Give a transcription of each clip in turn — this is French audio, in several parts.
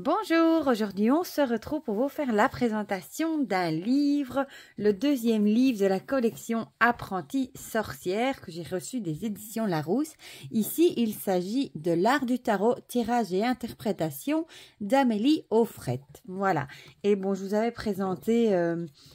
Bonjour, aujourd'hui on se retrouve pour vous faire la présentation d'un livre, le deuxième livre de la collection Apprentie sorcière que j'ai reçu des éditions Larousse. Ici, il s'agit de l'art du tarot, tirage et interprétation d'Amélie Offrette. Voilà, et bon, je vous avais présenté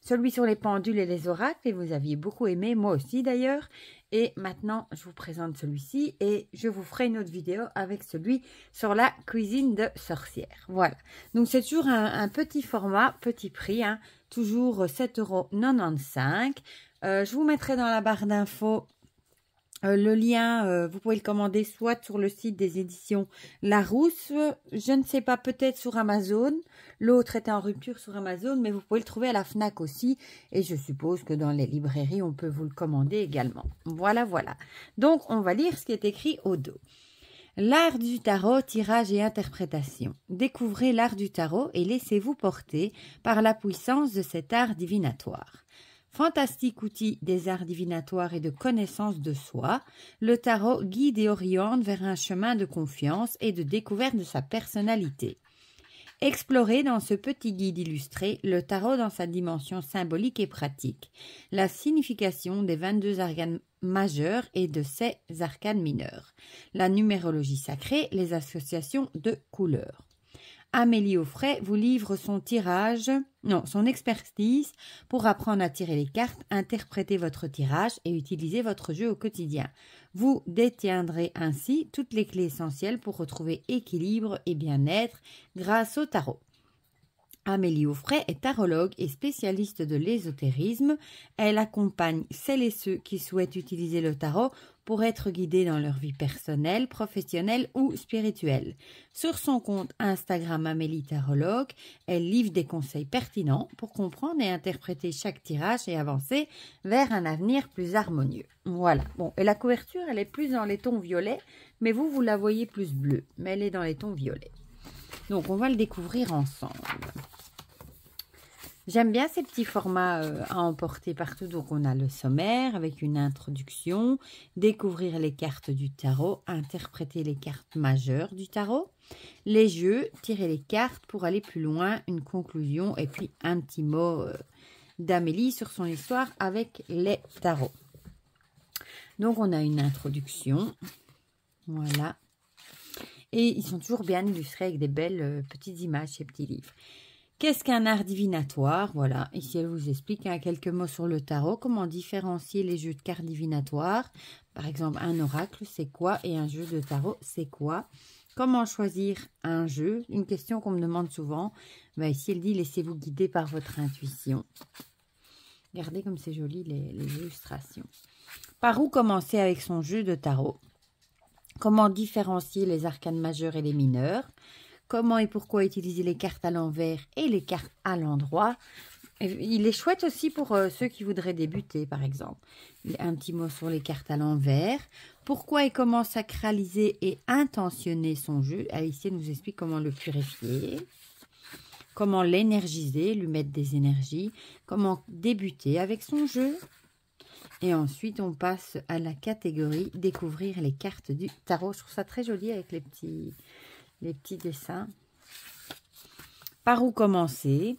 celui sur les pendules et les oracles et vous aviez beaucoup aimé, moi aussi d'ailleurs. Et maintenant, je vous présente celui-ci et je vous ferai une autre vidéo avec celui sur la cuisine de sorcière. Voilà. Donc, c'est toujours un petit format, petit prix, hein, toujours 7,95 €. Je vous mettrai dans la barre d'infos le lien, vous pouvez le commander soit sur le site des éditions Larousse, je ne sais pas, peut-être sur Amazon. L'autre était en rupture sur Amazon, mais vous pouvez le trouver à la FNAC aussi. Et je suppose que dans les librairies, on peut vous le commander également. Voilà, voilà. Donc, on va lire ce qui est écrit au dos. L'art du tarot, tirage et interprétation. Découvrez l'art du tarot et laissez-vous porter par la puissance de cet art divinatoire. Fantastique outil des arts divinatoires et de connaissance de soi, le tarot guide et oriente vers un chemin de confiance et de découverte de sa personnalité. Explorez dans ce petit guide illustré le tarot dans sa dimension symbolique et pratique, la signification des 22 arcanes majeurs et de ses arcanes mineurs, la numérologie sacrée, les associations de couleurs. Amélie Offrette vous livre son expertise pour apprendre à tirer les cartes, interpréter votre tirage et utiliser votre jeu au quotidien. Vous détiendrez ainsi toutes les clés essentielles pour retrouver équilibre et bien-être grâce au tarot. Amélie Offrette est tarologue et spécialiste de l'ésotérisme. Elle accompagne celles et ceux qui souhaitent utiliser le tarot pour être guidés dans leur vie personnelle, professionnelle ou spirituelle. Sur son compte Instagram Amélie Tarologue, elle livre des conseils pertinents pour comprendre et interpréter chaque tirage et avancer vers un avenir plus harmonieux. Voilà. Bon, et la couverture, elle est plus dans les tons violets, mais vous la voyez plus bleue, mais elle est dans les tons violets. Donc, on va le découvrir ensemble. J'aime bien ces petits formats à emporter partout. Donc, on a le sommaire avec une introduction, découvrir les cartes du tarot, interpréter les cartes majeures du tarot, les jeux, tirer les cartes pour aller plus loin, une conclusion et puis un petit mot d'Amélie sur son histoire avec les tarots. Donc, on a une introduction. Voilà. Et ils sont toujours bien illustrés avec des belles petites images, ces petits livres. Qu'est-ce qu'un art divinatoire? Voilà, ici elle vous explique quelques mots sur le tarot, comment différencier les jeux de cartes divinatoires. Par exemple, un oracle, c'est quoi? Et un jeu de tarot, c'est quoi? Comment choisir un jeu? Une question qu'on me demande souvent. Ben, ici, elle dit, laissez-vous guider par votre intuition. Regardez comme c'est joli les illustrations. Par où commencer avec son jeu de tarot? Comment différencier les arcanes majeurs et les mineurs? Comment et pourquoi utiliser les cartes à l'envers et les cartes à l'endroit? Il est chouette aussi pour ceux qui voudraient débuter, par exemple. Un petit mot sur les cartes à l'envers. Pourquoi et comment sacraliser et intentionner son jeu? Alicia nous explique comment le purifier. Comment l'énergiser, lui mettre des énergies. Comment débuter avec son jeu. Et ensuite, on passe à la catégorie découvrir les cartes du tarot. Je trouve ça très joli avec les petits dessins. Par où commencer?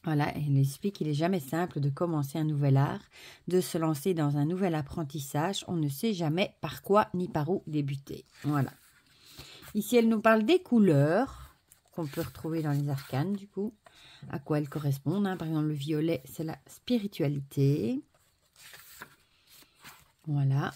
Voilà, elle explique qu'il n'est jamais simple de commencer un nouvel art, de se lancer dans un nouvel apprentissage. On ne sait jamais par quoi ni par où débuter. Voilà. Ici, elle nous parle des couleurs qu'on peut retrouver dans les arcanes, du coup. À quoi elles correspondent, hein. Par exemple, le violet, c'est la spiritualité. Voilà.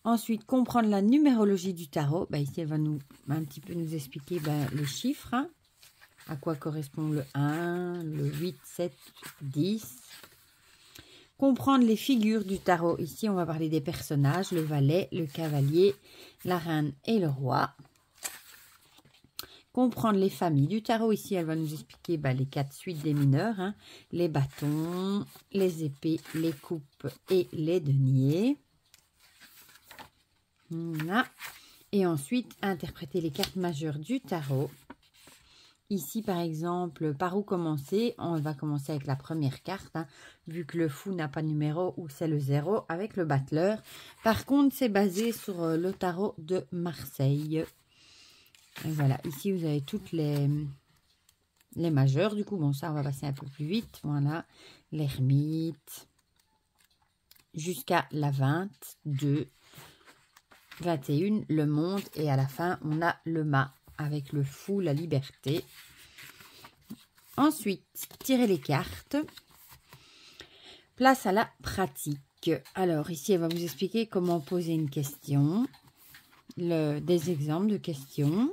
Ensuite, comprendre la numérologie du tarot. Ben, ici, elle va un petit peu nous expliquer les chiffres. Hein. À quoi correspond le 1, le 8, 7, 10. Comprendre les figures du tarot. Ici, on va parler des personnages. Le valet, le cavalier, la reine et le roi. Comprendre les familles du tarot. Ici, elle va nous expliquer les 4 suites des mineurs. Hein. Les bâtons, les épées, les coupes et les deniers. Voilà. Et ensuite, interpréter les cartes majeures du tarot. Ici, par exemple, par où commencer? On va commencer avec la première carte, hein, vu que le fou n'a pas de numéro ou c'est le 0 avec le battleur. Par contre, c'est basé sur le tarot de Marseille. Et voilà, ici vous avez toutes les majeures. Du coup, bon, ça, on va passer un peu plus vite. Voilà, l'ermite, jusqu'à la 22, 21, le monde. Et à la fin, on a le mât avec le fou, la liberté. Ensuite, tirez les cartes. Place à la pratique. Alors, ici, elle va vous expliquer comment poser une question. Des exemples de questions.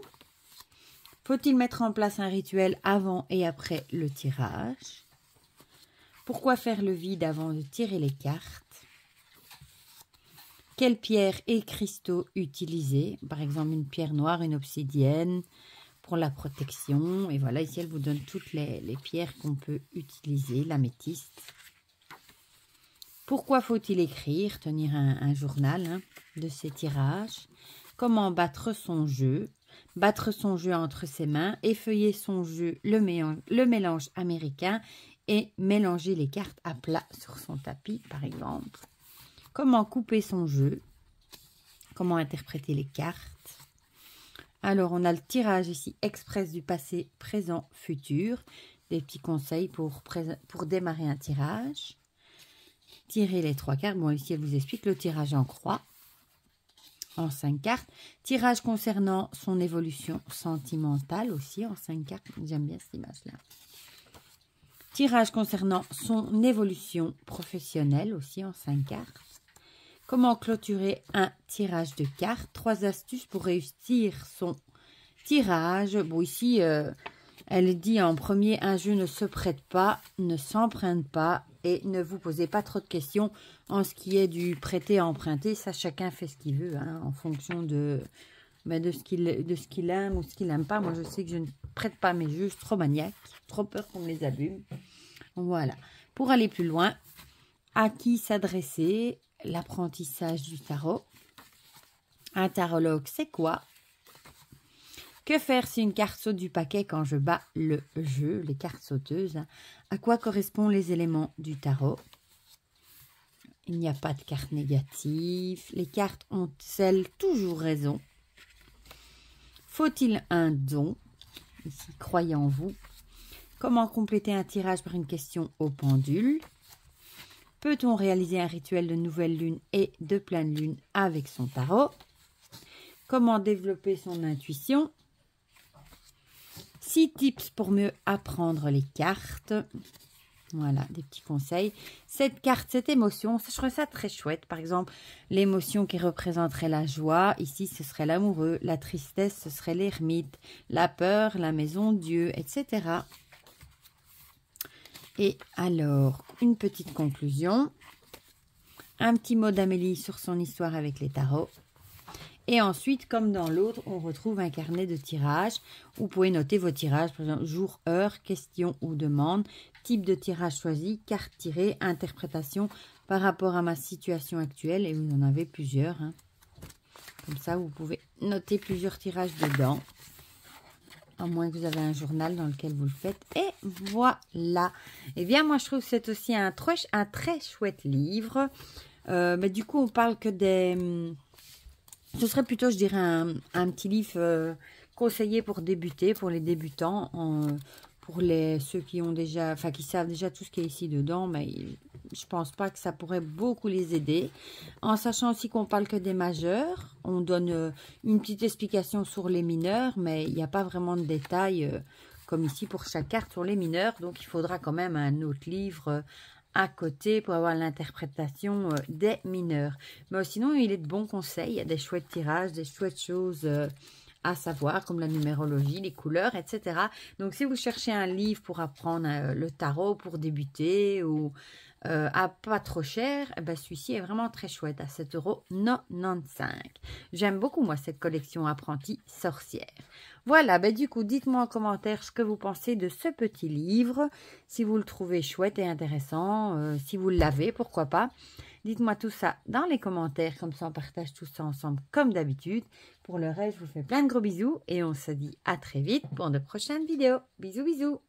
Faut-il mettre en place un rituel avant et après le tirage? Pourquoi faire le vide avant de tirer les cartes? Quelles pierres et cristaux utiliser? Par exemple, une pierre noire, une obsidienne pour la protection. Et voilà, ici, elle vous donne toutes les pierres qu'on peut utiliser, l'améthyste. Pourquoi faut-il écrire, tenir un journal de ces tirages? Comment battre son jeu? Battre son jeu entre ses mains, effeuiller son jeu, le mélange américain et mélanger les cartes à plat sur son tapis, par exemple. Comment couper son jeu? Comment interpréter les cartes? Alors, on a le tirage ici, express du passé, présent, futur. Des petits conseils pour démarrer un tirage. Tirer les 3 cartes. Bon, ici, elle vous explique le tirage en croix. En 5 cartes. Tirage concernant son évolution sentimentale aussi en 5 cartes. J'aime bien cette image-là. Tirage concernant son évolution professionnelle aussi en 5 cartes. Comment clôturer un tirage de cartes. 3 astuces pour réussir son tirage. Bon, ici, elle dit en premier, un jeu ne se prête pas, ne s'emprunte pas et ne vous posez pas trop de questions en ce qui est du prêter emprunter. Ça, chacun fait ce qu'il veut en fonction de ce qu'il aime ou ce qu'il n'aime pas. Moi, je sais que je ne prête pas mes jeux, je suis trop maniaque, trop peur qu'on me les allume. Voilà. Pour aller plus loin, à qui s'adresser? L'apprentissage du tarot. Un tarologue, c'est quoi? Que faire si une carte saute du paquet quand je bats le jeu, les cartes sauteuses? À quoi correspondent les éléments du tarot? Il n'y a pas de carte négative. Les cartes ont-elles toujours raison? Faut-il un don? Ici, croyez en vous. Comment compléter un tirage par une question au pendule? Peut-on réaliser un rituel de nouvelle lune et de pleine lune avec son tarot? Comment développer son intuition? 6 tips pour mieux apprendre les cartes. Voilà, des petits conseils. Cette carte, cette émotion, je trouve ça très chouette. Par exemple, l'émotion qui représenterait la joie, ici, ce serait l'amoureux. La tristesse, ce serait l'ermite. La peur, la maison Dieu, etc. Et alors, une petite conclusion. Un petit mot d'Amélie sur son histoire avec les tarots. Et ensuite, comme dans l'autre, on retrouve un carnet de tirage. Vous pouvez noter vos tirages, par exemple, jour, heure, question ou demande, type de tirage choisi, carte tirée, interprétation par rapport à ma situation actuelle. Et vous en avez plusieurs. Comme ça, vous pouvez noter plusieurs tirages dedans. À moins que vous avez un journal dans lequel vous le faites. Et voilà. Eh bien, moi, je trouve que c'est aussi un très chouette livre. Mais du coup, on parle que des... Ce serait plutôt, je dirais, un petit livre conseillé pour débuter, pour les débutants, pour ceux qui ont déjà, enfin qui savent déjà tout ce qui est ici dedans, mais je pense pas que ça pourrait beaucoup les aider. En sachant aussi qu'on parle que des majeurs, on donne une petite explication sur les mineurs, mais il n'y a pas vraiment de détails comme ici pour chaque carte sur les mineurs, donc il faudra quand même un autre livre à côté pour avoir l'interprétation des mineurs. Mais sinon, il est de bons conseils. Il y a des chouettes tirages, des chouettes choses à savoir, comme la numérologie, les couleurs, etc. Donc, si vous cherchez un livre pour apprendre le tarot, pour débuter, ou à pas trop cher, eh ben, celui-ci est vraiment très chouette, à 7,95 €. J'aime beaucoup, moi, cette collection Apprentie Sorcière. Voilà, ben, du coup, dites-moi en commentaire ce que vous pensez de ce petit livre, si vous le trouvez chouette et intéressant, si vous l'avez, pourquoi pas. Dites-moi tout ça dans les commentaires, comme ça on partage tout ça ensemble comme d'habitude. Pour le reste, je vous fais plein de gros bisous et on se dit à très vite pour de prochaines vidéos. Bisous, bisous!